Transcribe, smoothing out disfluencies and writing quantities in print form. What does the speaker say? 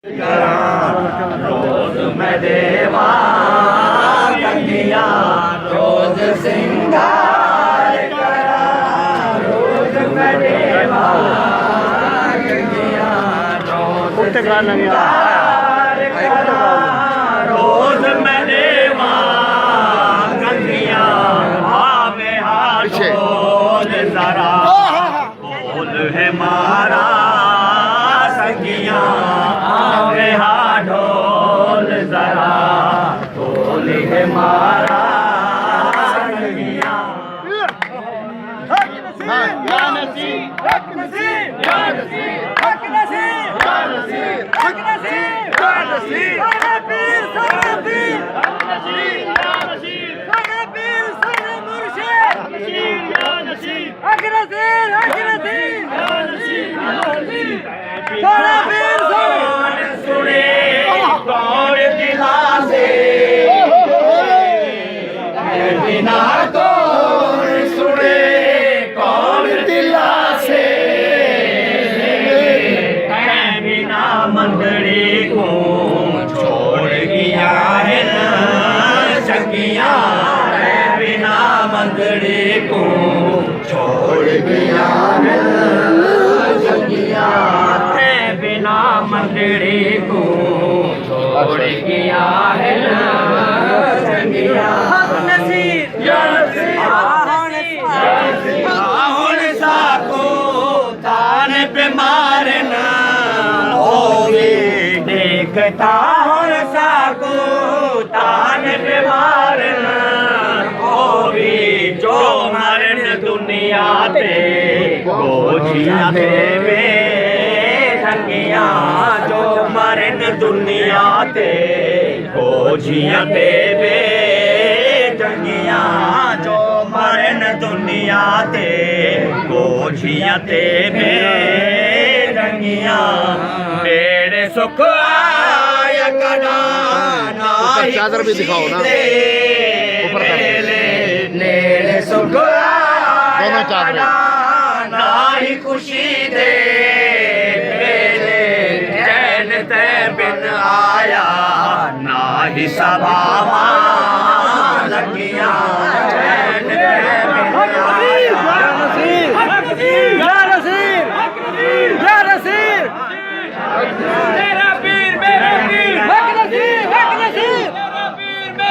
रोज मैं देवा कंगिया रोज सिंगार करा रोज मैं देवा कंगिया रोज सिंगार करा रोज मैं देवा कंगिया आवे हाथ बोल जरा बोल है मारा संगिया आवे हाथ ढोल जरा बोल है मारा संगिया या नसीब हक नसीब या नसीब हक नसीब या नसीब हक नसीब या नसीब सारा पीर सारा पीर हक नसीब या नसीब सारा पीर सारा मुर्शिद हक नसीब या नसीब हक नसीब या नसीब सारा पीर सारा सुने कौन दिला से बिना कौन सुने कौन दिला से बिना मंदड़ी को छोड़ गया है ना संगिया बिना मंदड़ी को छोड़ गया है संगिया बिना मंदड़ी को छोड़ गया है संगिया नसीब या नसीब आहुन साको तान पे मारना होवे देखता हुन साको तान पे मारना होवे जो मरण दुनिया पे गोजिया पे संगिया जो मरण दुनिया ते गोजिया पे संगिया जो मरण दुनिया ते गोजिया ते संगिया मेरे सुख आया कदा ना चादर भी दिखाओ ना ऊपर मेरे सुख आया चादर ना ही खुशी दे बिन आया ना ही सभा लगिया